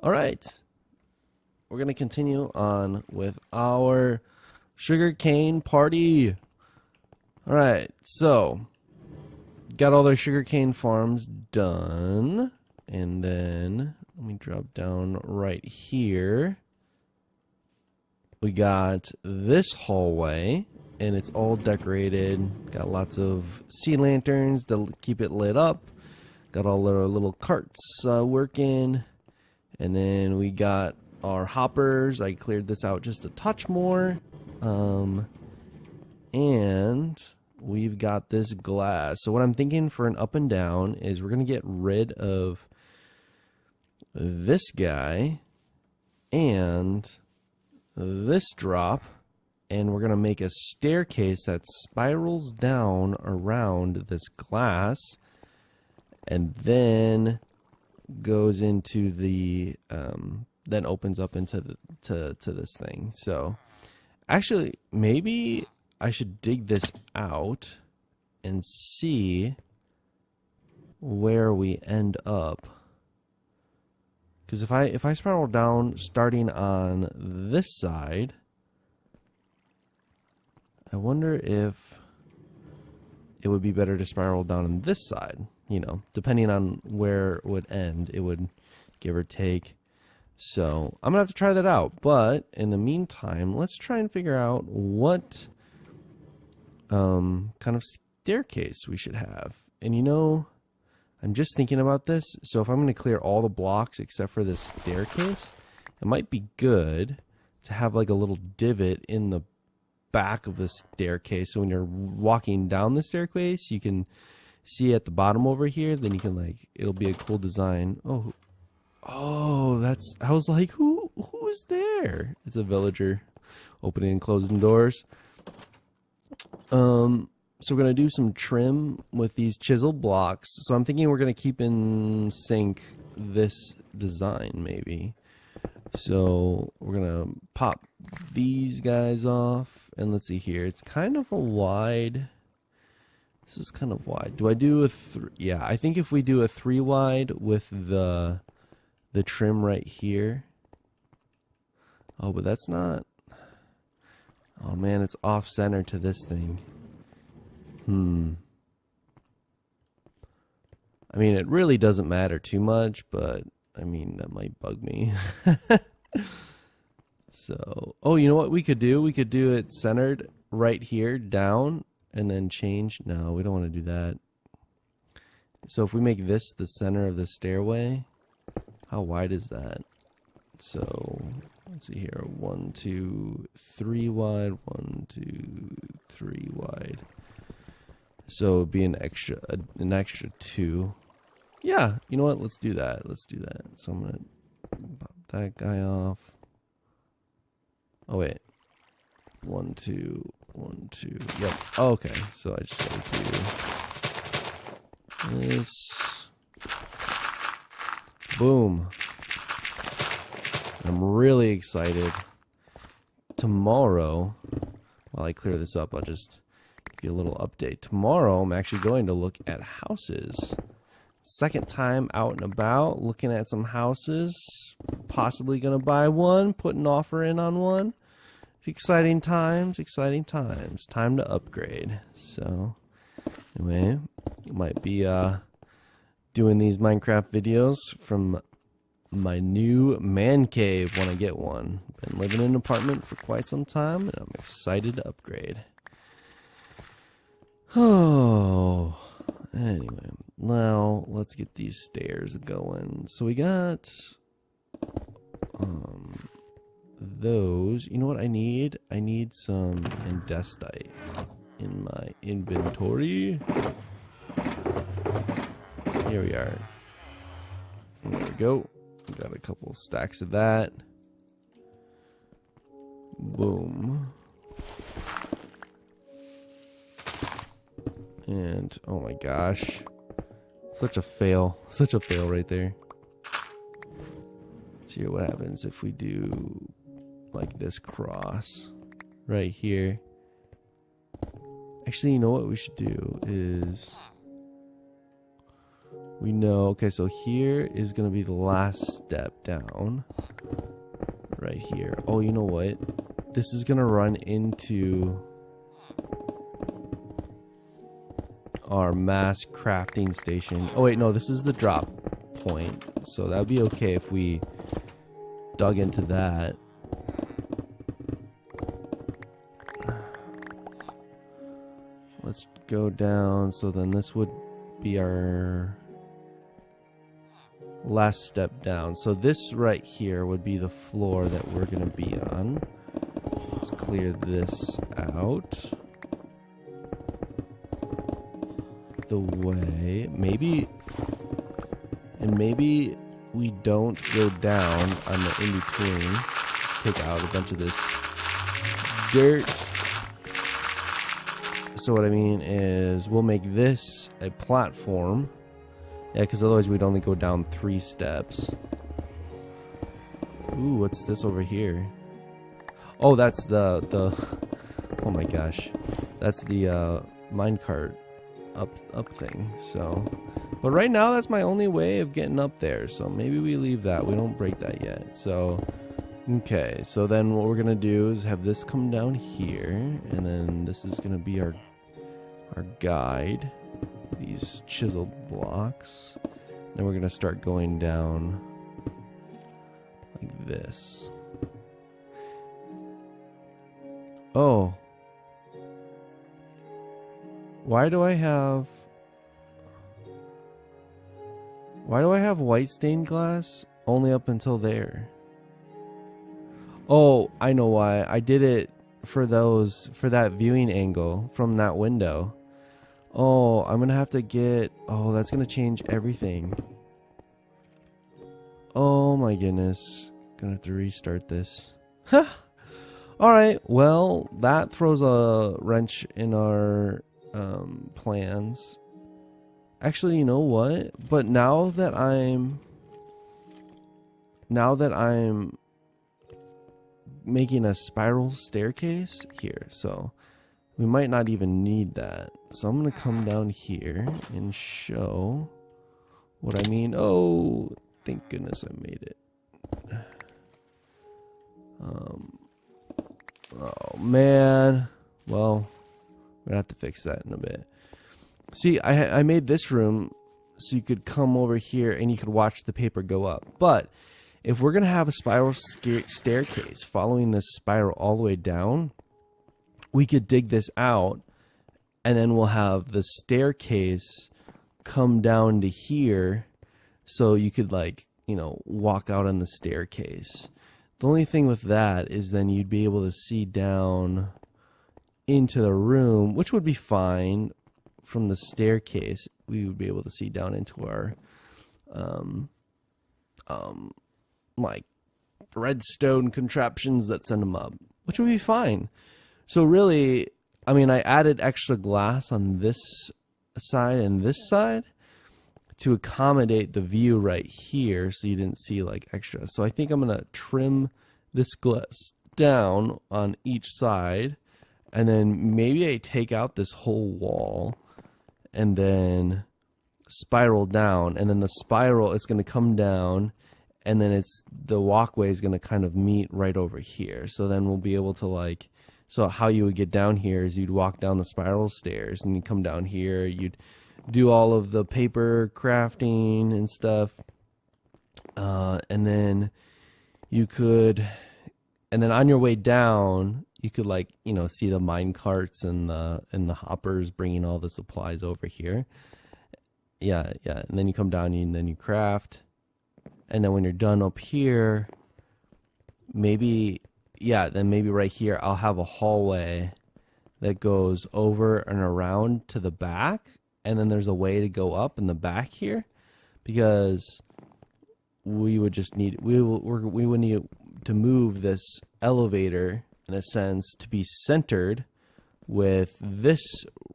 All right. We're going to continue on with our sugarcane party. All right. So, got all their sugarcane farms done. And then, let me drop down right here. We got this hallway, and it's all decorated. Got lots of sea lanterns to keep it lit up. Got all our little carts working. And then we got our hoppers. I cleared this out just a touch more. And we've got this glass. So what I'm thinking for an up and down is we're going to get rid of this guy and this drop. And we're going to make a staircase that spirals down around this glass. And then goes into the then opens up into the to this thing. So actually maybe I should dig this out and see where we end up, because if I spiral down starting on this side, I wonder if it would be better to spiral down on this side. You know, depending on where it would end, it would give or take. So I'm going to have to try that out. But in the meantime, let's try and figure out what kind of staircase we should have. And you know, I'm just thinking about this. So if I'm going to clear all the blocks except for this staircase, it might be good to have like a little divot in the back of the staircase. So when you're walking down the staircase, you can see at the bottom over here, then you can like, it'll be a cool design. Oh, that's, I was like, who is there? It's a villager opening and closing doors. So we're going to do some trim with these chisel blocks. So I'm thinking we're going to keep in sync this design maybe. So we're going to pop these guys off, and let's see here. It's kind of a wide. This is kind of wide. Do I do a yeah, I think if we do a 3 wide with the trim right here. Oh, but that's not. Oh man, it's off center to this thing. I mean, it really doesn't matter too much, but I mean, that might bug me. So, oh, you know what we could do? We could do it centered right here down. And then change. No, we don't want to do that. So if we make this the center of the stairway, how wide is that? So let's see here. 1, 2, 3 wide. 1, 2, 3 wide. So it'd be an extra 2. Yeah, you know what? Let's do that. Let's do that. So I'm gonna pop that guy off. Oh wait. 1, 2. 1, 2. Yep. Oh, okay. So I just gotta do this. Boom. I'm really excited. Tomorrow, while I clear this up, I'll just give you a little update. Tomorrow, I'm actually going to look at houses. Second time out and about, looking at some houses. Possibly gonna buy one. Put an offer in on one. Exciting times, exciting times. Time to upgrade. So, anyway, might be doing these Minecraft videos from my new man cave when I get one. Been living in an apartment for quite some time, and I'm excited to upgrade. Oh, anyway, now let's get these stairs going. So we got those. You know what I need? I need some andesite in my inventory. Here we are. There we go. Got a couple stacks of that. Boom. And oh my gosh, such a fail. Such a fail right there. Let's hear what happens if we do like this cross right here. Actually, you know what we should do is we know, okay, so here is going to be the last step down. Right here. Oh, you know what? This is going to run into our mass crafting station. Oh, wait, no, this is the drop point. So that would be okay if we dug into that. Let's go down. So then this would be our last step down. So this right here would be the floor that we're going to be on. Let's clear this out. The way. Maybe we don't go down on the in-between. Take out a bunch of this dirt. So what I mean is we'll make this a platform. Yeah, because otherwise we'd only go down 3 steps. Ooh, what's this over here? Oh, that's the oh my gosh. That's the minecart up thing. So, but right now that's my only way of getting up there. So maybe we leave that. We don't break that yet. So, okay. So then what we're going to do is have this come down here, and then this is going to be our guide. These chiseled blocks. Then we're going to start going down like this. Oh. Why do I have white stained glass only up until there? Oh, I know why. I did it for that viewing angle from that window. Oh, I'm gonna have to get... Oh, that's gonna change everything. Oh my goodness. Gonna have to restart this. Huh. Alright, well, that throws a wrench in our plans. Actually, you know what? But now that I'm making a spiral staircase here, so we might not even need that. So I'm going to come down here and show what I mean. Oh, thank goodness I made it. Oh, man. Well, we're going to have to fix that in a bit. See, I made this room so you could come over here and you could watch the paper go up. But if we're going to have a spiral staircase following this spiral all the way down, we could dig this out, and then we'll have the staircase come down to here, so you could, like, you know, walk out on the staircase. The only thing with that is then you'd be able to see down into the room, which would be fine. From the staircase, we would be able to see down into our like redstone contraptions that send them up, which would be fine. So really, I mean, I added extra glass on this side and this side to accommodate the view right here, so you didn't see like extra. So I think I'm gonna trim this glass down on each side, and then maybe I take out this whole wall and then spiral down, and then the spiral is going to come down, and then the walkway is going to kind of meet right over here. So then we'll be able to, like, so how you would get down here is you'd walk down the spiral stairs and you come down here, you'd do all of the paper crafting and stuff, and then you could, and then on your way down you could, like, you know, see the mine carts and the hoppers bringing all the supplies over here. Yeah. And then you come down and then you craft. And then when you're done up here, maybe right here I'll have a hallway that goes over and around to the back. And then there's a way to go up in the back here, because we would need to move this elevator, in a sense, to be centered with this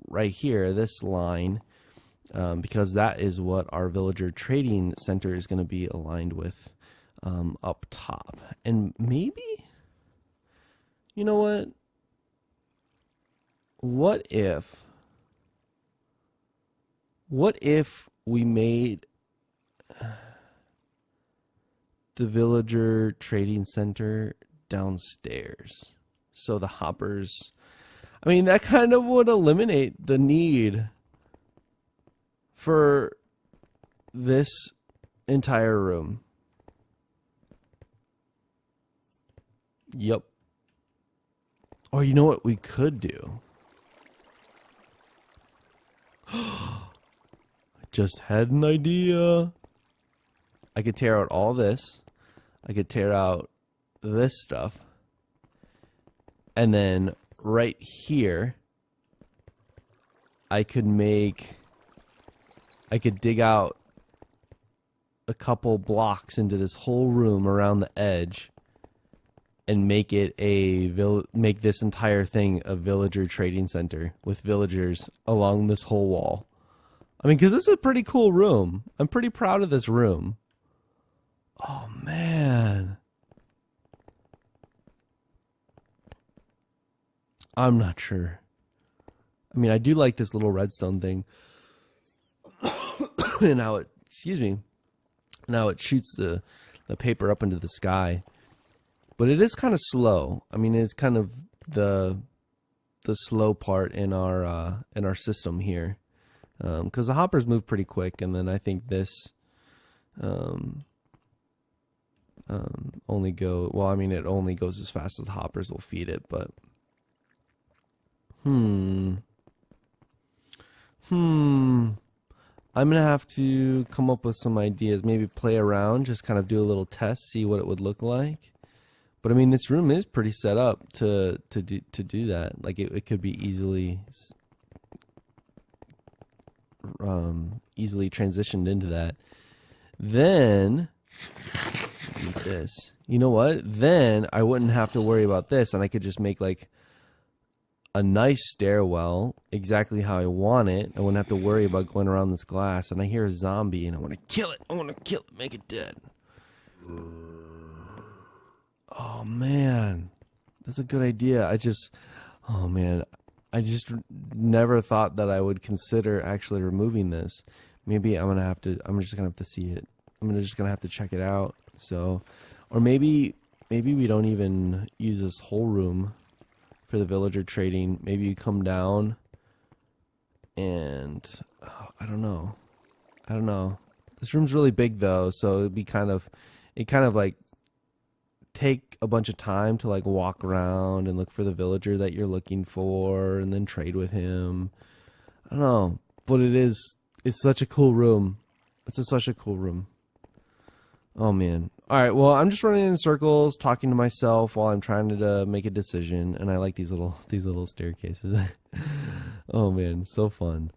right here, this line, because that is what our villager trading center is going to be aligned with up top. And maybe, you know what if we made the villager trading center downstairs. So the hoppers, I mean, that kind of would eliminate the need for this entire room. Yep. Or you know what we could do? I just had an idea. I could tear out all this. I could tear out this stuff. And then right here, I could dig out a couple blocks into this whole room around the edge and make this entire thing a villager trading center with villagers along this whole wall. I mean, because this is a pretty cool room. I'm pretty proud of this room. Oh, man. I'm not sure. I mean, I do like this little redstone thing. And how it, excuse me, now it shoots the paper up into the sky. But it is kind of slow. I mean, it's kind of the slow part in our system here, because the hoppers move pretty quick, and then I think this only go well. I mean, it only goes as fast as the hoppers will feed it. But I'm gonna have to come up with some ideas. Maybe play around, just kind of do a little test, see what it would look like. But I mean, this room is pretty set up to do that. Like it could be easily transitioned into that. Then this, you know what? Then I wouldn't have to worry about this, and I could just make like a nice stairwell exactly how I want it. I wouldn't have to worry about going around this glass. And I hear a zombie, and I want to kill it. I want to kill it, make it dead. Oh, man. That's a good idea. I just never thought that I would consider actually removing this. Maybe I'm just going to have to see it. I'm just going to have to check it out. So, or maybe we don't even use this whole room for the villager trading. Maybe you come down and, I don't know. This room's really big though. So it kind of like, take a bunch of time to like walk around and look for the villager that you're looking for and then trade with him. I don't know, but it's such a cool room. Such a cool room. Oh man. All right, well, I'm just running in circles talking to myself while I'm trying to make a decision, and I like these little staircases. Oh man, so fun.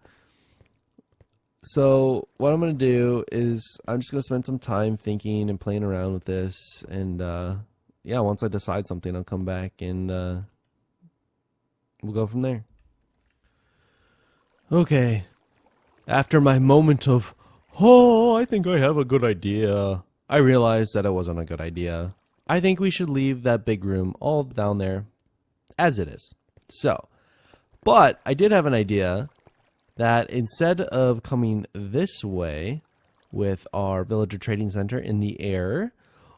So what I'm going to do is I'm just going to spend some time thinking and playing around with this. And yeah, once I decide something, I'll come back and we'll go from there. Okay. After my moment of, I think I have a good idea, I realized that it wasn't a good idea. I think we should leave that big room all down there as it is. So, but I did have an idea that instead of coming this way with our villager trading center in the air,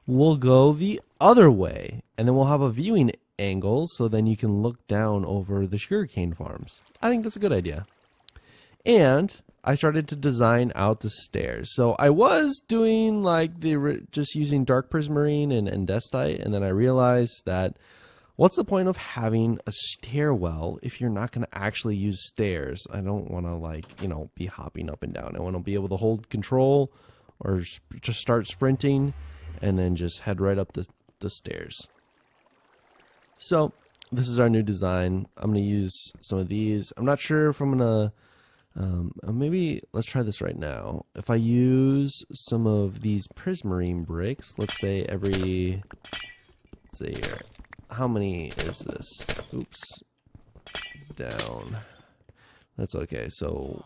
we'll go the other way, and then we'll have a viewing angle so then you can look down over the sugarcane farms. I think that's a good idea. And I started to design out the stairs. So I was doing like just using dark prismarine and andesite, and then I realized that what's the point of having a stairwell if you're not going to actually use stairs? I don't want to be hopping up and down. I want to be able to hold control or just start sprinting and then just head right up the stairs. So this is our new design. I'm going to use some of these. I'm not sure if I'm going to, maybe let's try this right now. If I use some of these prismarine bricks, let's say how many is this? Oops. Down. That's okay. So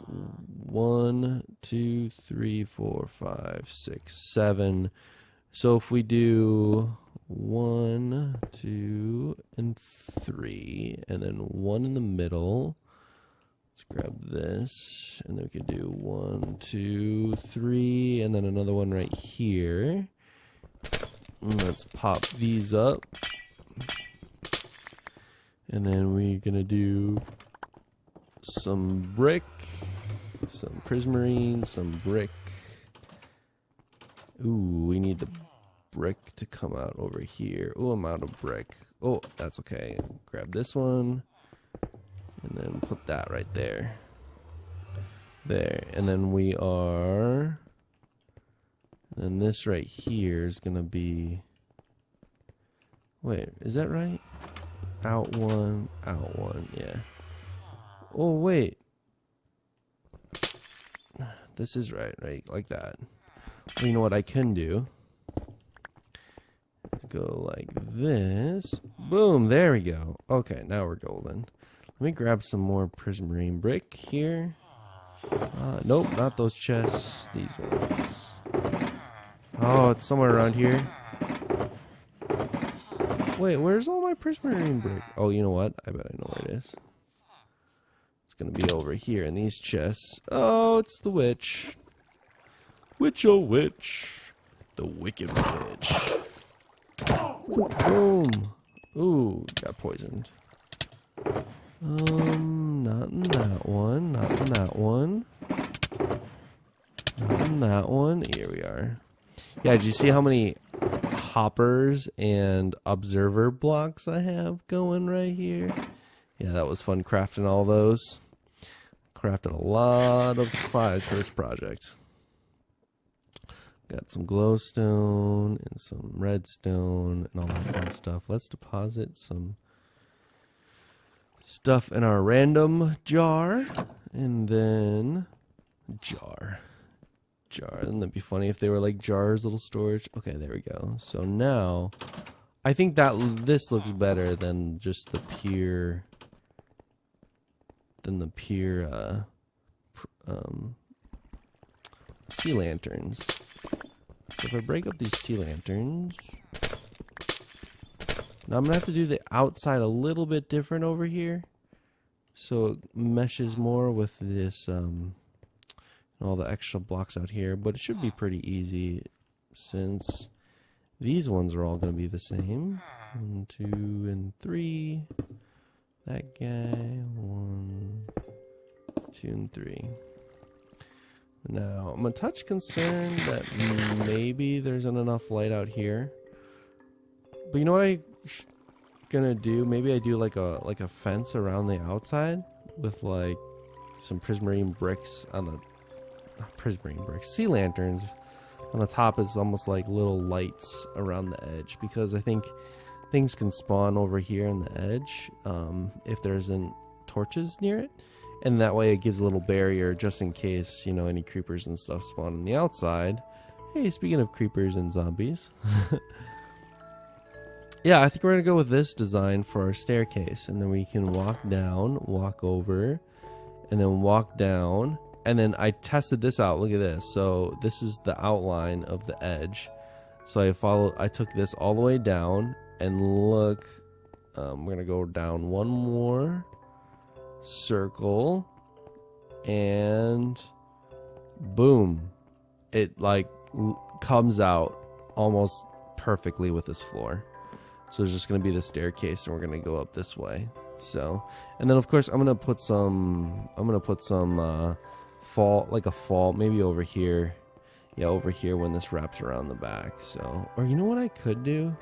1, 2, 3, 4, 5, 6, 7. So if we do 1, 2, and 3, and then 1 in the middle, Let's grab this, and then we can do 1, 2, 3, and then another one right here. And let's pop these up. And then we're gonna do some brick, some prismarine, some brick. Ooh, we need the brick to come out over here. Oh, I'm out of brick. Oh, that's okay. Grab this one. And then put that right there. There. And then we are... Then this right here is going to be... Wait, is that right? Out one, yeah. Oh, wait. This is right, like that. Well, you know what I can do? Go like this. Boom, there we go. Okay, now we're golden. Let me grab some more prismarine brick here. Nope, not those chests. These ones. Oh, it's somewhere around here. Wait, where's all my prismarine brick? Oh, you know what? I bet I know where it is. It's gonna be over here in these chests. Oh, it's the witch. Witch, oh witch. The wicked witch. Boom. Ooh, got poisoned. Not in that one. Not in that one. Not in that one. Here we are. Yeah, did you see how many hoppers and observer blocks I have going right here? Yeah, that was fun crafting all those. Crafted a lot of supplies for this project. Got some glowstone and some redstone and all that fun stuff. Let's deposit some stuff in our random jar. And then... Jar. Wouldn't that be funny if they were like jars, little storage? Okay, there we go. So now, I think that this looks better than just the pure... sea lanterns. So if I break up these sea lanterns, now I'm gonna have to do the outside a little bit different over here, so it meshes more with this all the extra blocks out here. But it should be pretty easy since these ones are all gonna be the same. 1, 2, and 3. That guy. 1, 2, and 3. Now, I'm a touch concerned that maybe there isn't enough light out here. But you know what I'm gonna do? Maybe I do like a fence around the outside with like some prismarine bricks on the sea lanterns. On the top is almost like little lights around the edge, because I think things can spawn over here on the edge if there isn't torches near it. And that way it gives a little barrier just in case, you know, any creepers and stuff spawn on the outside. Hey, speaking of creepers and zombies. Yeah, I think we're going to go with this design for our staircase. And then we can walk down, walk over, and then walk down. And then I tested this out. Look at this. So this is the outline of the edge. So I took this all the way down. And look, we're going to go down one more circle, and boom, it like comes out almost perfectly with this floor. So there's just going to be the staircase, and we're going to go up this way. So, and then of course I'm going to put some fall maybe over here. Yeah, over here when this wraps around the back. So, or you know what I could do?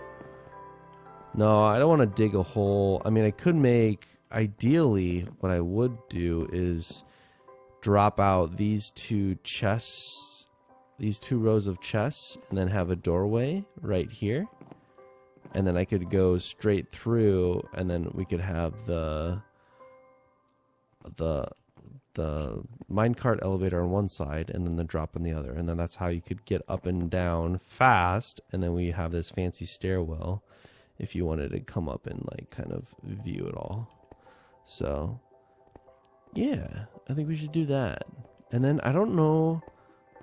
No, I don't want to dig a hole. I mean, I could make, ideally, what I would do is drop out these two chests, these 2 rows of chests, and then have a doorway right here. And then I could go straight through, and then we could have the minecart elevator on one side, and then the drop on the other. And then that's how you could get up and down fast. And then we have this fancy stairwell if you wanted to come up and like kind of view it all. So yeah, I think we should do that. And then I don't know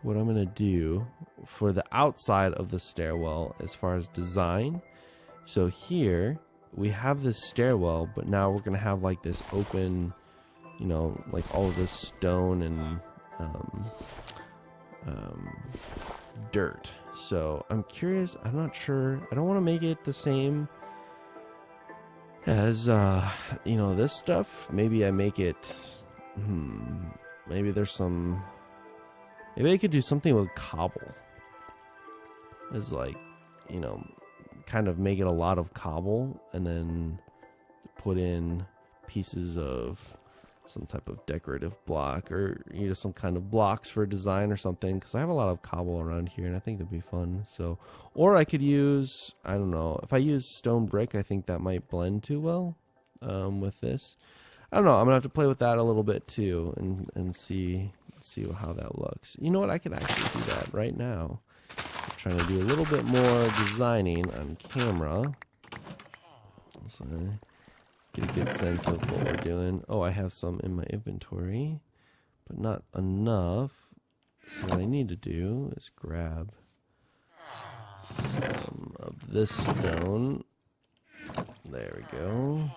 what I'm gonna do for the outside of the stairwell as far as design. So here we have this stairwell, but now we're gonna have like this open you know, like all of this stone and dirt. So I'm curious. I'm not sure. I don't want to make it the same as you know, this stuff. Maybe I make it. Maybe there's some. Maybe I could do something with cobble. It's like, you know, kind of make it a lot of cobble and then put in pieces of some type of decorative block, or you know, some kind of blocks for design or something, because I have a lot of cobble around here and I think that'd be fun. So, or I could use, I don't know, if I use stone brick, I think that might blend too well with this. I don't know, I'm gonna have to play with that a little bit too and see how that looks. You know what, I could actually do that right now. I'm trying to do a little bit more designing on camera, so get a good sense of what we're doing. Oh, I have some in my inventory, but not enough. So what I need to do is grab some of this stone. There we go.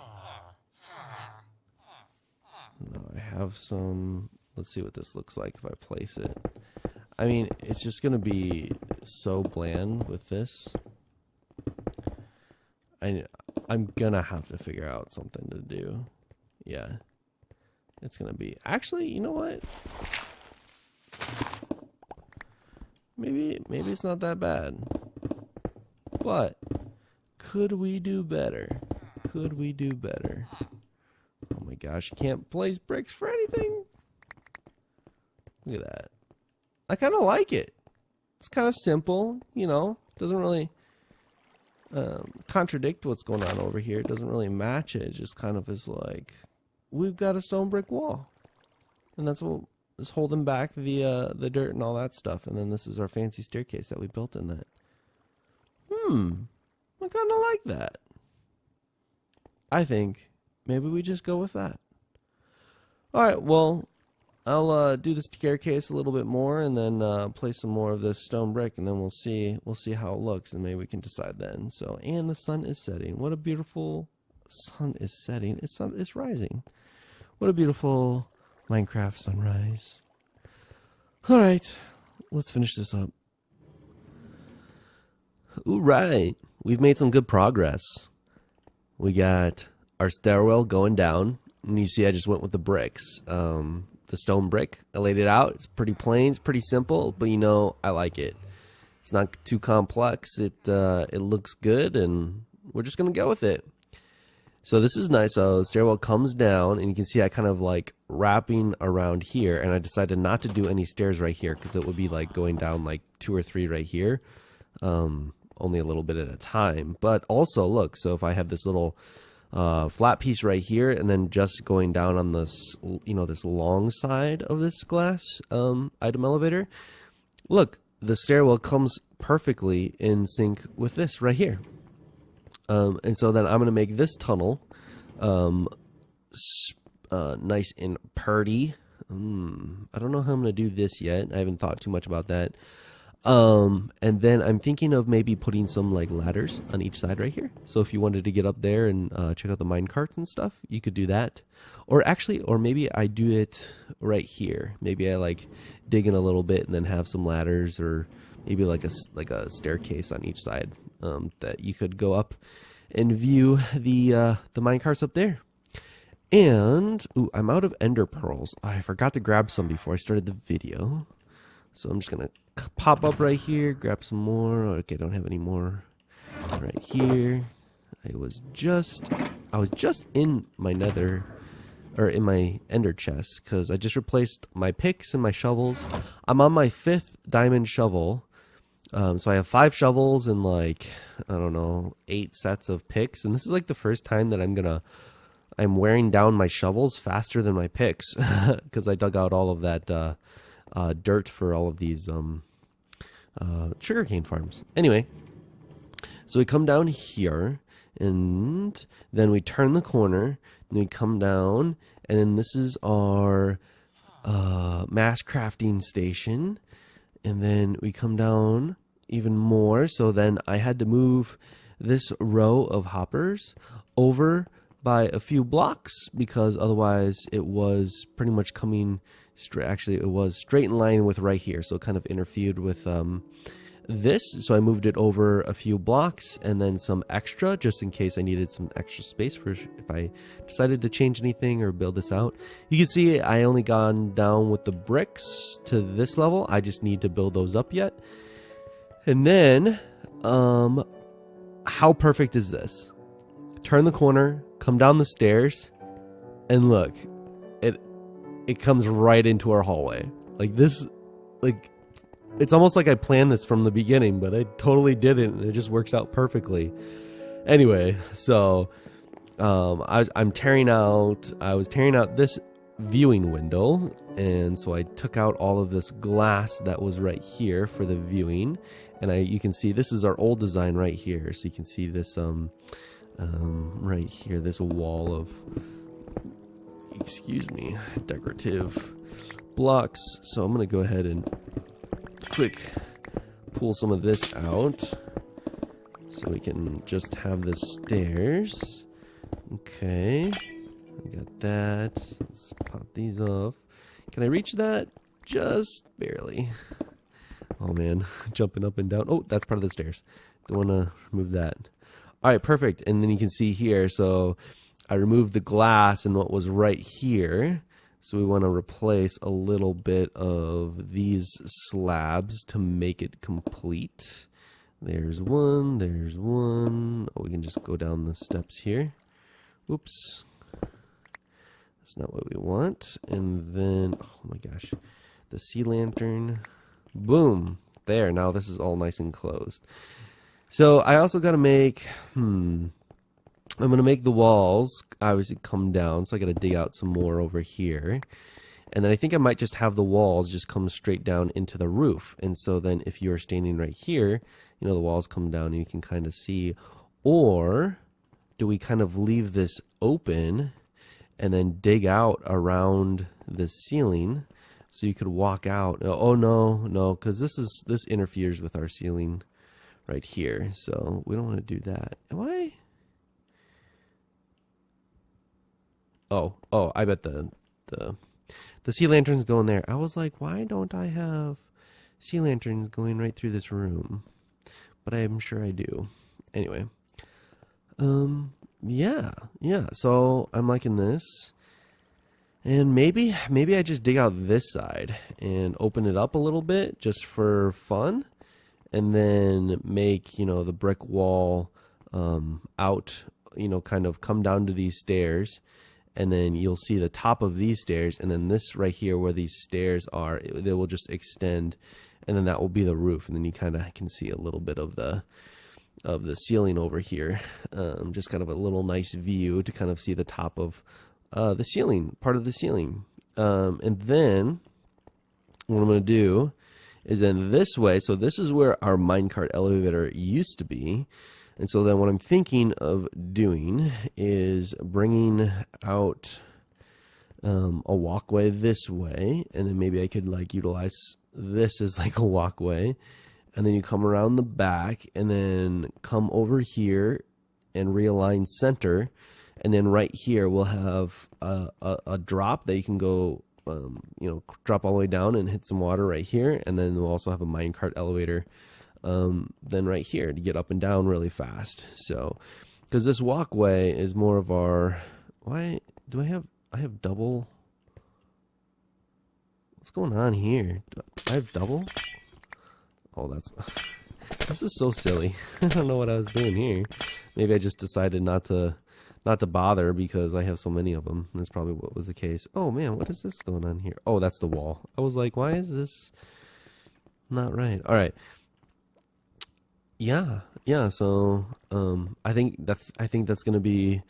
Now I have some. Let's see what this looks like if I place it. I mean, it's just going to be so bland with this. I'm gonna have to figure out something to do. Yeah. It's gonna be... Actually, you know what? Maybe it's not that bad. But could we do better? Could we do better? Oh my gosh, you can't place bricks for anything. Look at that. I kind of like it. It's kind of simple, you know. Doesn't really... contradict what's going on over here. It doesn't really match it. It just kind of is like, we've got a stone brick wall, and that's what is holding back the dirt and all that stuff. And then this is our fancy staircase that we built in that. I kind of like that. I think maybe we just go with that. All right, well, I'll do the staircase a little bit more, and then place some more of this stone brick, and then we'll see how it looks, and maybe we can decide then. So, and the sun is setting. What a beautiful sun is setting. It's rising. What a beautiful Minecraft sunrise. All right, let's finish this up. All right, we've made some good progress. We got our stairwell going down, and you see I just went with the bricks. The stone brick, I laid it out. It's pretty plain, it's pretty simple, but you know, I like it. It's not too complex. It looks good, and we're just gonna go with it. So this is nice. So the stairwell comes down, and you can see I kind of like wrapping around here, and I decided not to do any stairs right here because it would be like going down like 2 or 3 right here, only a little bit at a time. But also look, so if I have this little flat piece right here, and then just going down on this, you know, this long side of this glass item elevator, look, the stairwell comes perfectly in sync with this right here. And so then I'm going to make this tunnel nice and purty. I don't know how I'm going to do this yet. I haven't thought too much about that. And then I'm thinking of maybe putting some like ladders on each side right here. So if you wanted to get up there and check out the mine carts and stuff, you could do that. Or actually, or maybe I do it right here. Maybe I like dig in a little bit and then have some ladders, or maybe like a staircase on each side that you could go up and view the mine carts up there. And ooh, I'm out of ender pearls. I forgot to grab some before I started the video. So I'm just going to pop up right here, grab some more. Okay, don't have any more right here. I was just in my nether, or in my ender chest, because I just replaced my picks and my shovels. I'm on my 5th diamond shovel. So I have 5 shovels and like, I don't know, 8 sets of picks. And this is like the first time that I'm wearing down my shovels faster than my picks, because I dug out all of that dirt for all of these sugarcane farms. Anyway, so we come down here, and then we turn the corner, and we come down, and then this is our mass crafting station, and then we come down even more. So then I had to move this row of hoppers over by a few blocks, because otherwise it was pretty much coming straight. Actually, it was straight in line with right here, so it kind of interfered with this. So I moved it over a few blocks and then some extra, just in case I needed some extra space for if I decided to change anything or build this out. You can see I only gone down with the bricks to this level. I just need to build those up yet. And then how perfect is this? Turn the corner, come down the stairs, and look, it comes right into our hallway. Like this, like it's almost like I planned this from the beginning, but I totally didn't, and it just works out perfectly. Anyway, so I was tearing out this viewing window, and so I took out all of this glass that was right here for the viewing, and you can see this is our old design right here. So you can see this right here, this wall of, excuse me, decorative blocks. So I'm gonna go ahead and quick pull some of this out so we can just have the stairs. Okay, I got that. Let's pop these off. Can I reach that? Just barely. Oh man, jumping up and down. Oh, that's part of the stairs. Don't want to remove that. All right, perfect. And then you can see here, so I removed the glass and what was right here. So we want to replace a little bit of these slabs to make it complete. There's one, there's one. Oh, we can just go down the steps here. Whoops. That's not what we want. And then, oh my gosh, the sea lantern. Boom. There, now this is all nice and closed. So I also got to make, I'm going to make the walls obviously come down, so I got to dig out some more over here. And then I think I might just have the walls just come straight down into the roof. And so then if you're standing right here, you know, the walls come down and you can kind of see. Or do we kind of leave this open and then dig out around the ceiling so you could walk out? Oh, no, because this interferes with our ceiling right here. So we don't want to do that. Am I? Oh, I bet the sea lanterns go in there. I was like, why don't I have sea lanterns going right through this room? But I'm sure I do. Anyway, yeah. So I'm liking this, and maybe I just dig out this side and open it up a little bit just for fun, and then make, you know, the brick wall out, you know, kind of come down to these stairs. And then you'll see the top of these stairs, and then this right here where these stairs are, they will just extend, and then that will be the roof. And then you kind of can see a little bit of the ceiling over here, just kind of a little nice view to kind of see the top of the ceiling, part of the ceiling. And then what I'm going to do is then this way. So this is where our minecart elevator used to be. And so then what I'm thinking of doing is bringing out a walkway this way, and then maybe I could like utilize this as like a walkway, and then you come around the back and then come over here and realign center, and then right here we'll have a drop that you can go, you know, drop all the way down and hit some water right here, and then we'll also have a minecart elevator then right here to get up and down really fast. So because this walkway is more of our, why do I have double? What's going on here? Do I have double? Oh, this is so silly. I don't know what I was doing here. Maybe I just decided not to bother because I have so many of them. That's probably what was the case. Oh man, what is this going on here? Oh, that's the wall. I was like, why is this not right? All right. Yeah. So I think that's gonna be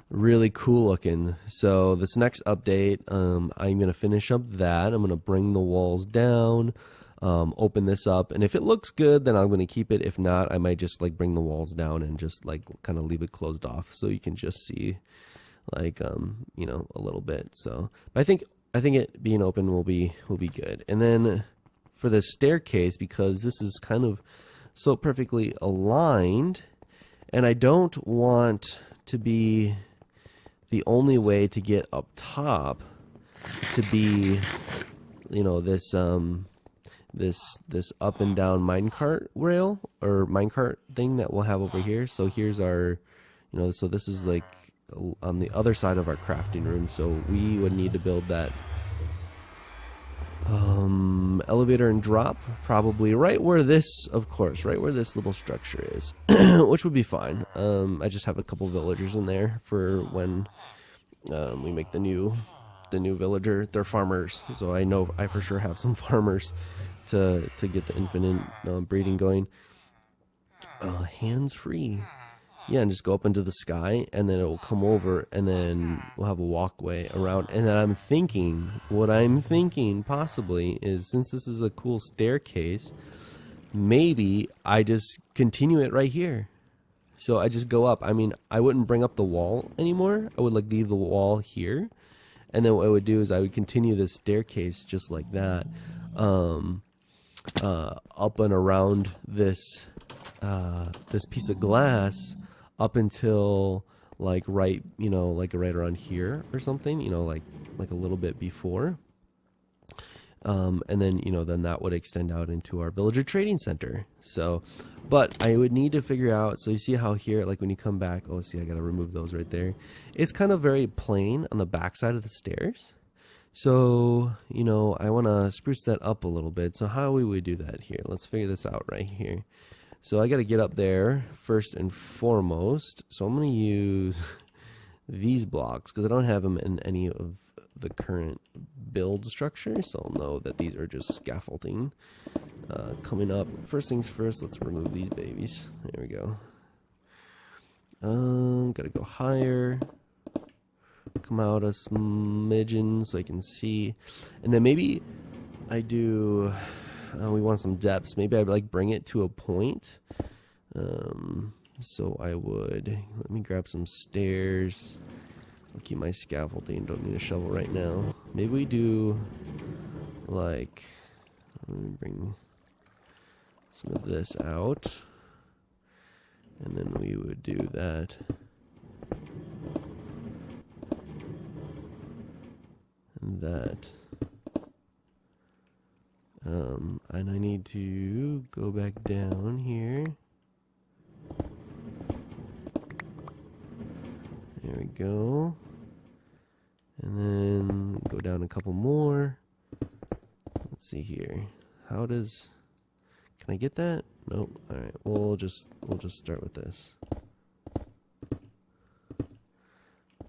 really cool looking. So this next update, I'm gonna finish up that. I'm gonna bring the walls down, open this up, and if it looks good, then I'm gonna keep it. If not, I might just like bring the walls down and just like kind of leave it closed off so you can just see like you know, a little bit. So but I think it being open will be good. And then for the staircase, because this is kind of so perfectly aligned, and I don't want to be the only way to get up top to be, you know, this this up and down minecart rail or minecart thing that we'll have over here. So here's our, you know, so this is like on the other side of our crafting room. So we would need to build that elevator and drop probably right where this, of course, right where this little structure is, which would be fine. I just have a couple villagers in there for when we make the new villager. They're farmers, so I know I for sure have some farmers to get the infinite breeding going. Hands free. Yeah, and just go up into the sky, and then it will come over, and then we'll have a walkway around. And then what I'm thinking possibly is, since this is a cool staircase, maybe I just continue it right here. So I just go up. I mean, I wouldn't bring up the wall anymore. I would like leave the wall here, and then what I would do is I would continue this staircase just like that, up and around this this piece of glass, up until like right, you know, like right around here or something, you know, like a little bit before, and then, you know, then that would extend out into our villager trading center. So, but I would need to figure out, so you see how here, like when you come back, oh, see, I gotta remove those right there. It's kind of very plain on the back side of the stairs. So, you know, I want to spruce that up a little bit. So how would we do that here? Let's figure this out right here. So I got to get up there first and foremost. So I'm going to use these blocks because I don't have them in any of the current build structure. So I'll know that these are just scaffolding coming up. First things first, let's remove these babies. There we go. Got to go higher. Come out a smidgen so I can see. And then maybe I do... we want some depths. Maybe I'd like bring it to a point. So I would, let me grab some stairs. I'll keep my scaffolding. Don't need a shovel right now. Maybe we do like, let me bring some of this out. And then we would do that. And that. And I need to go back down here. There we go. And then go down a couple more. Let's see here. How does... Can I get that? Nope. Alright, we'll just start with this.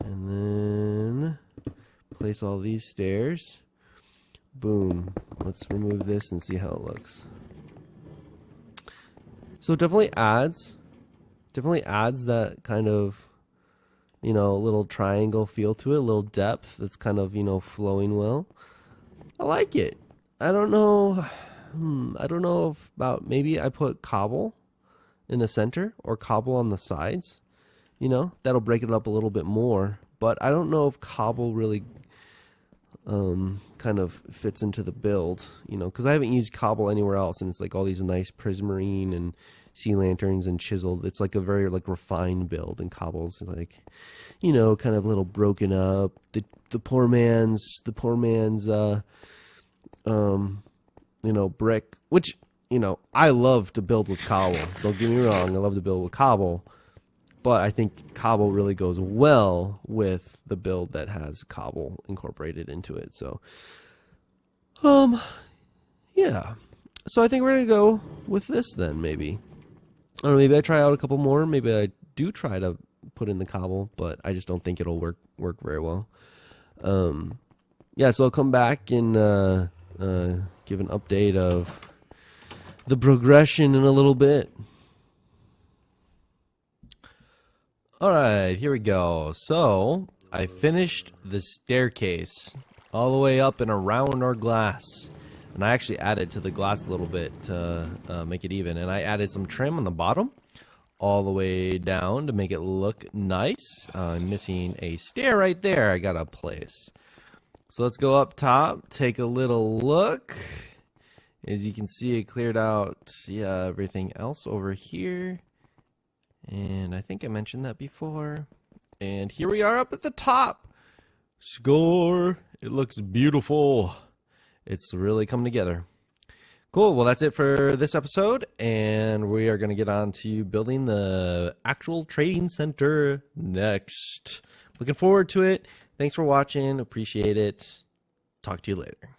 And then place all these stairs. Boom. Let's remove this and see how it looks. So it definitely adds that kind of, you know, little triangle feel to it, a little depth that's kind of, you know, flowing well. I like it. I don't know if about, maybe I put cobble in the center or cobble on the sides. You know, that'll break it up a little bit more. But I don't know if cobble really kind of fits into the build, you know, because I haven't used cobble anywhere else, and it's like all these nice prismarine and sea lanterns and chiseled. It's like a very like refined build, and cobble's like, you know, kind of a little broken up. The poor man's you know, brick, which, you know, I love to build with cobble. Don't get me wrong, I love to build with cobble. But I think cobble really goes well with the build that has cobble incorporated into it. So, yeah. So I think we're going to go with this then, maybe. I don't know, maybe I try out a couple more. Maybe I do try to put in the cobble, but I just don't think it'll work very well. Yeah, so I'll come back and give an update of the progression in a little bit. Alright, here we go. So, I finished the staircase all the way up and around our glass. And I actually added to the glass a little bit to make it even. And I added some trim on the bottom all the way down to make it look nice. I'm missing a stair right there I gotta place. So let's go up top, take a little look. As you can see, it cleared out, yeah, everything else over here. And I think I mentioned that before. And here we are up at the top. Score. It looks beautiful. It's really coming together. Cool. Well, that's it for this episode. And we are going to get on to building the actual trading center next. Looking forward to it. Thanks for watching. Appreciate it. Talk to you later.